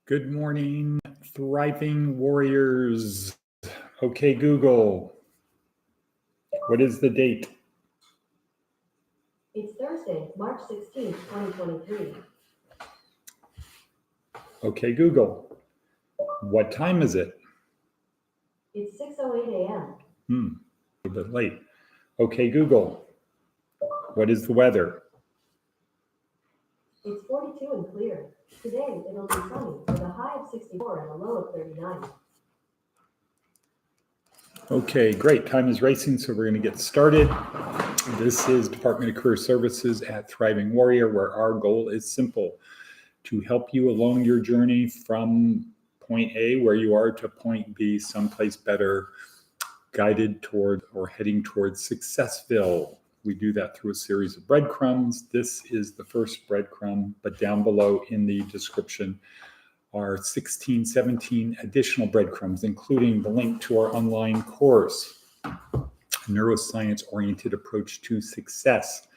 Good morning, thriving warriors. Okay, Google, what is the date? It's Thursday, March 16th, 2023. Okay, Google, what time is it? It's 6:08 a.m. A little bit late. Okay, Google, what is the weather? It's 42 and clear. Today, it'll be sunny with a high of 64 and a low of 39. Okay, great. Time is racing, so we're going to get started. This is Department of Career Services at Thriving Warrior, where our goal is simple: to help you along your journey from point A, where you are, to point B, someplace better, guided toward or heading towards Successville. We do that through a series of breadcrumbs. This is the first breadcrumb, but down below in the description are 16, 17 additional breadcrumbs, including the link to our online course, Neuroscience-Oriented Approach to Success,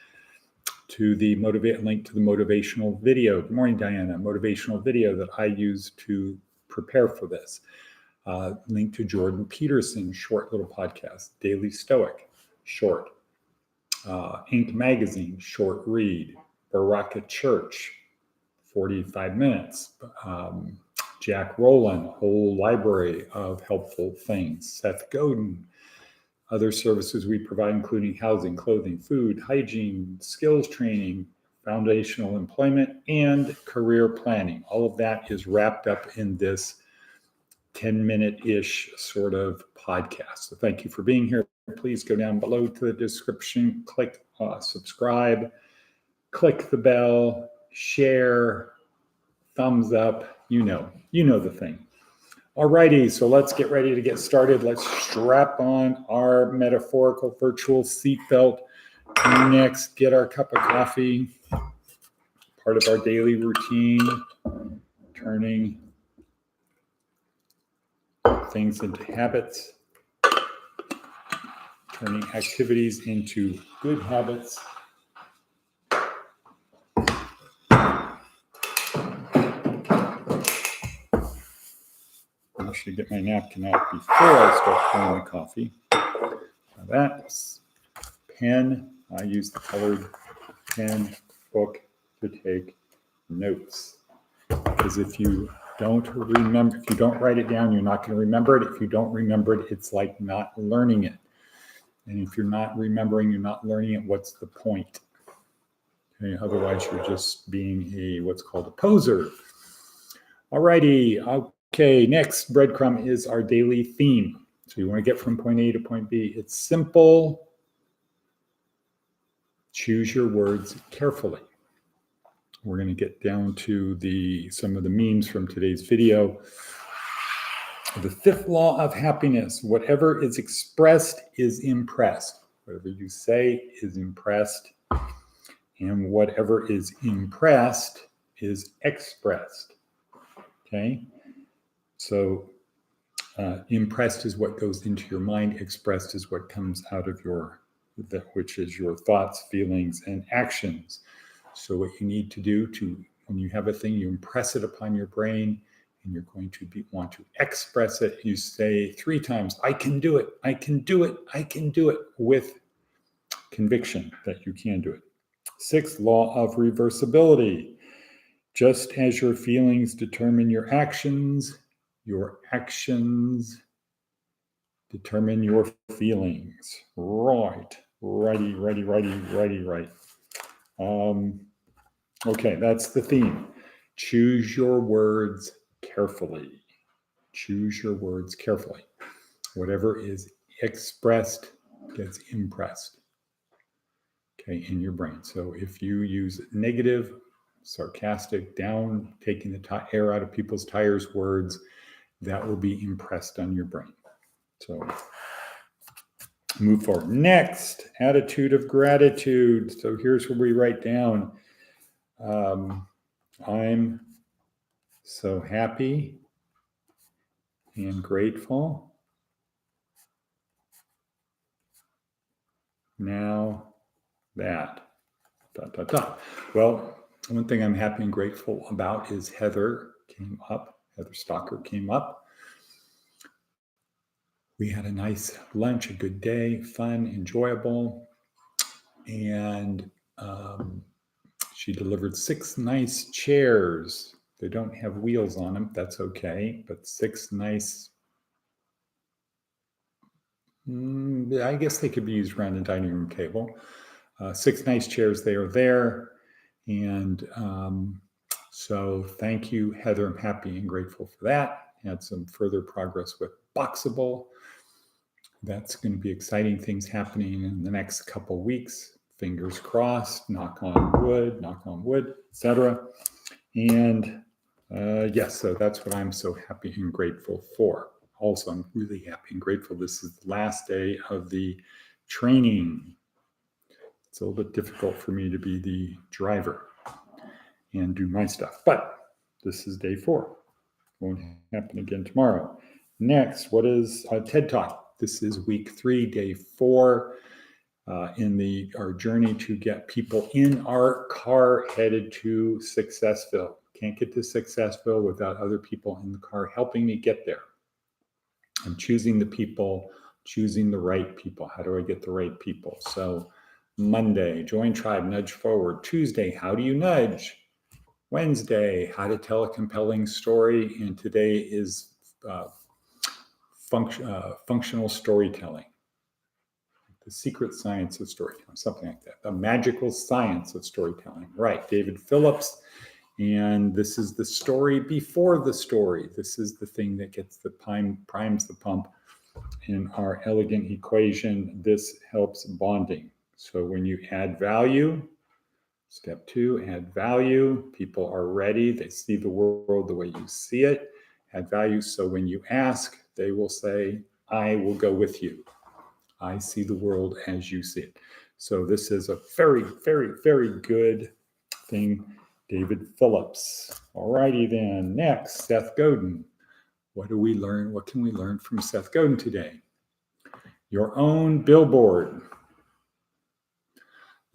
to the link to the motivational video. Good morning, Diana. Motivational video that I use to prepare for this. Link to Jordan Peterson's short little podcast, Daily Stoic, short. Inc. Magazine, short read. Baraka Church, 45 minutes. Jack Rowland, whole library of helpful things. Seth Godin, other services we provide, including housing, clothing, food, hygiene, skills training, foundational employment, and career planning. All of that is wrapped up in this 10-minute-ish sort of podcast. So thank you for being here. Please go down below to the description, click subscribe, click the bell, share, thumbs up, you know the thing. Alrighty, so let's get ready to get started. Let's strap on our metaphorical virtual seatbelt. Next, get our cup of coffee, part of our daily routine, turning things into habits, turning activities into good habits. I should get my napkin out before I start pouring the coffee. Now that's pen. I use the colored pen book to take notes. Because if you don't write it down, you're not going to remember it. If you don't remember it, it's like not learning it. And if you're not remembering, you're not learning it, what's the point? Okay, otherwise, you're just being what's called a poser. Alrighty. Okay, next breadcrumb is our daily theme. So you want to get from point A to point B. It's simple. Choose your words carefully. We're going to get down to some of the memes from today's video. The fifth law of happiness: whatever is expressed is impressed. Whatever you say is impressed, and whatever is impressed is expressed. Okay? So impressed is what goes into your mind. Expressed is what comes out of which is your thoughts, feelings, and actions. So what you need to do when you have a thing, you impress it upon your brain, and you're going to want to express it. You say 3 times, I can do it, I can do it, I can do it, with conviction that you can do it. 6th law of reversibility: just as your feelings determine your actions determine your feelings. Right. Okay, that's the theme. Choose your words carefully. Choose your words carefully. Whatever is expressed gets impressed, okay, in your brain. So if you use negative, sarcastic, down, taking the air out of people's tires words, that will be impressed on your brain. So move forward. Next, attitude of gratitude. So here's where we write down, I'm so happy and grateful now that, ... Well, one thing I'm happy and grateful about is Heather came up Heather Stalker came up. We had a nice lunch, a good day, fun, enjoyable. And she delivered 6 nice chairs. They don't have wheels on them. That's okay. But 6 nice, I guess they could be used around a dining room table. 6 nice chairs, they are there. And so thank you, Heather. I'm happy and grateful for that. Had some further progress with Boxable. That's going to be exciting things happening in the next couple weeks. Fingers crossed, knock on wood, etc. And yes, so that's what I'm so happy and grateful for. Also, I'm really happy and grateful. This is the last day of the training. It's a little bit difficult for me to be the driver and do my stuff, but this is day 4. Won't happen again tomorrow. Next, what is TED Talk? This is week 3, day 4 in our journey to get people in our car headed to Successville. Can't get to Successville without other people in the car helping me get there. I'm choosing the people, choosing the right people. How do I get the right people? So Monday, join tribe, nudge forward. Tuesday, how do you nudge? Wednesday, how to tell a compelling story. And today is functional storytelling. The secret science of storytelling, something like that. The magical science of storytelling. Right, David Phillips. And this is the story before the story. This is the thing that gets the primes the pump in our elegant equation. This helps bonding. So when you add value, step 2, add value. People are ready. They see the world the way you see it. Add value. So when you ask, they will say, I will go with you. I see the world as you see it. So this is a very, very, very good thing. David Phillips. All righty then. Next, Seth Godin. What do we learn? What can we learn from Seth Godin today? Your own billboard.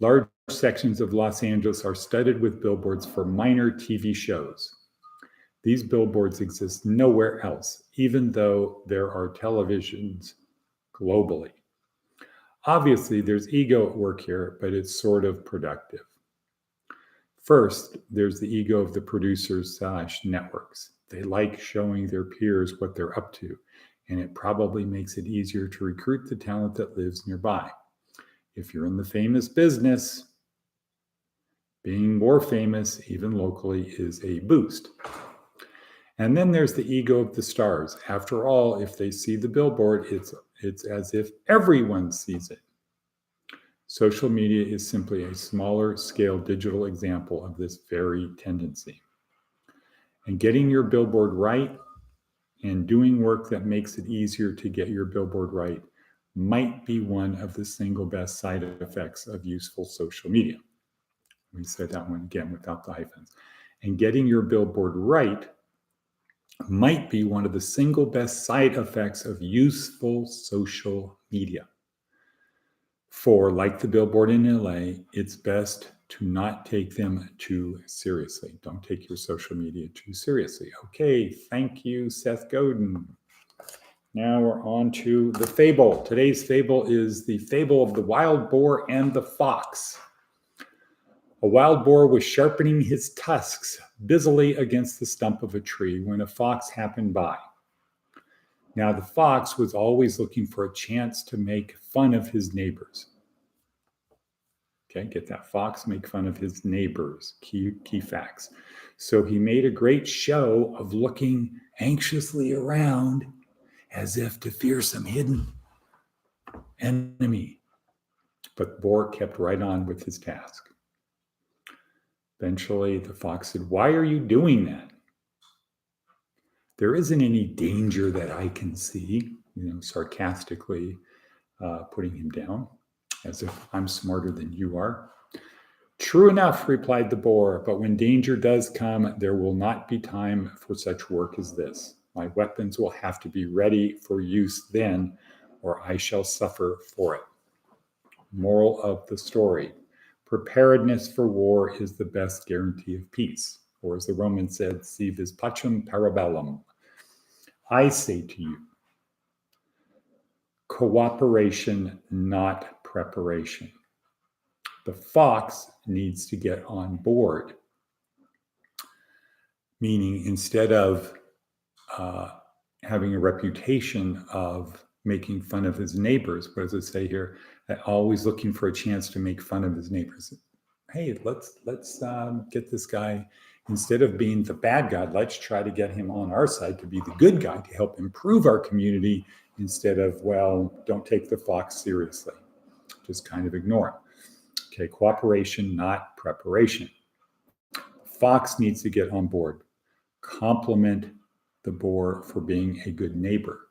Large sections of Los Angeles are studded with billboards for minor TV shows. These billboards exist nowhere else, even though there are televisions globally. Obviously, there's ego at work here, but it's sort of productive. First, there's the ego of the producers / networks. They like showing their peers what they're up to, and it probably makes it easier to recruit the talent that lives nearby. If you're in the famous business, being more famous, even locally, is a boost. And then there's the ego of the stars. After all, if they see the billboard, it's as if everyone sees it. Social media is simply a smaller scale digital example of this very tendency. And getting your billboard right and doing work that makes it easier to get your billboard right might be one of the single best side effects of useful social media. We said that one again without the hyphens. And getting your billboard right might be one of the single best side effects of useful social media. For, like the billboard in LA, it's best to not take them too seriously. Don't take your social media too seriously. Okay, thank you, Seth Godin. Now we're on to the fable. Today's fable is the fable of the wild boar and the fox. A wild boar was sharpening his tusks busily against the stump of a tree when a fox happened by. Now the fox was always looking for a chance to make fun of his neighbors. Okay, get that? Fox make fun of his neighbors. Key facts. So he made a great show of looking anxiously around as if to fear some hidden enemy. But the boar kept right on with his task. Eventually, the fox said, "Why are you doing that?" "There isn't any danger that I can see," sarcastically putting him down, as if I'm smarter than you are. "True enough," replied the boar, "but when danger does come, there will not be time for such work as this. My weapons will have to be ready for use then, or I shall suffer for it." Moral of the story: preparedness for war is the best guarantee of peace. or as the Romans said, si vis pacem parabellum. I say to you, cooperation, not preparation. The fox needs to get on board, meaning instead of having a reputation of making fun of his neighbors, what does it say here? Always looking for a chance to make fun of his neighbors. Hey, let's get this guy, instead of being the bad guy, let's try to get him on our side to be the good guy, to help improve our community, instead of, well, don't take the fox seriously. Just kind of ignore him. Okay, cooperation, not preparation. Fox needs to get on board. Compliment the boar for being a good neighbor.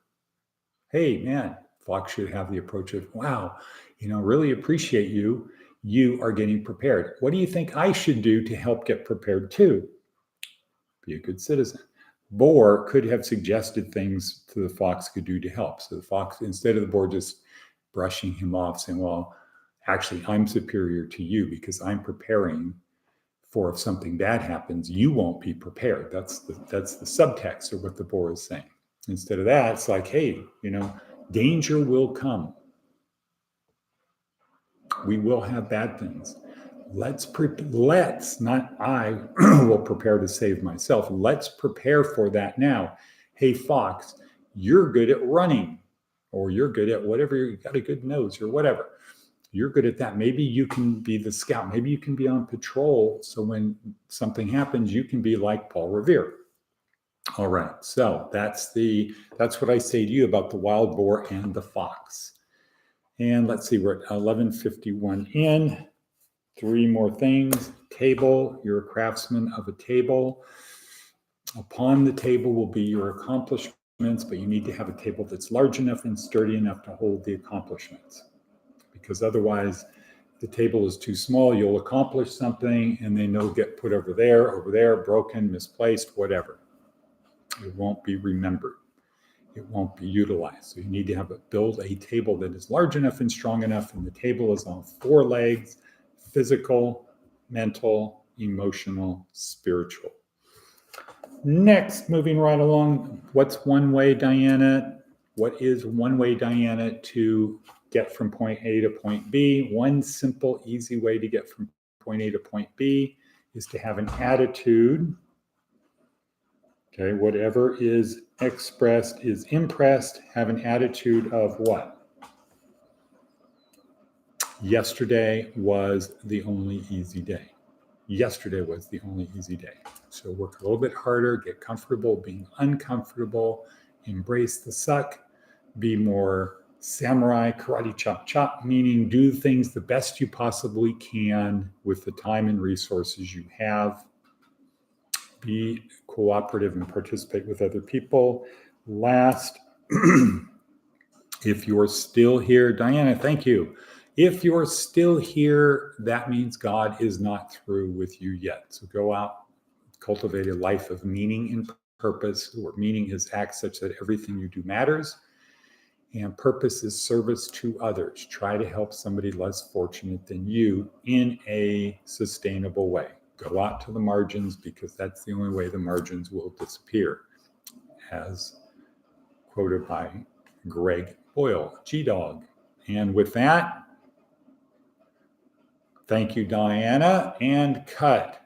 Hey, man, fox should have the approach of, wow, really appreciate you. You are getting prepared. What do you think I should do to help get prepared too? Be a good citizen. Boar could have suggested things to the fox could do to help. So the fox, instead of the boar just brushing him off, saying, well, actually, I'm superior to you because I'm preparing for if something bad happens, you won't be prepared. That's the subtext of what the boar is saying. Instead of that, it's like, hey, danger will come. We will have bad things. Let's, not I will prepare to save myself. Let's prepare for that now. Hey, fox, you're good at running, or you're good at whatever, you got a good nose or whatever. You're good at that. Maybe you can be the scout. Maybe you can be on patrol. So when something happens, you can be like Paul Revere. All right. So that's what I say to you about the wild boar and the fox. And let's see, we're at 11:51 in. 3 more things. Table, you're a craftsman of a table. Upon the table will be your accomplishments, but you need to have a table that's large enough and sturdy enough to hold the accomplishments. Because otherwise, if the table is too small, you'll accomplish something and then it'll get put over there, broken, misplaced, whatever. It won't be remembered. It won't be utilized. So you need to build a table that is large enough and strong enough, and the table is on 4 legs: physical, mental, emotional, spiritual. Next, moving right along, what's one way, Diana? What is one way, Diana, to get from point A to point B? One simple, easy way to get from point A to point B is to have an attitude. Okay, whatever is expressed is impressed. Have an attitude of what? Yesterday was the only easy day. Yesterday was the only easy day. So work a little bit harder, get comfortable being uncomfortable, embrace the suck, be more samurai, karate chop chop, meaning do things the best you possibly can with the time and resources you have. Be cooperative and participate with other people. Last, if you're still here, Diana, thank you. If you're still here, that means God is not through with you yet. So go out, cultivate a life of meaning and purpose, where meaning is act such that everything you do matters, and purpose is service to others. Try to help somebody less fortunate than you in a sustainable way. Go out to the margins, because that's the only way the margins will disappear, as quoted by Greg Boyle, G-Dog. And with that, thank you, Diana, and cut.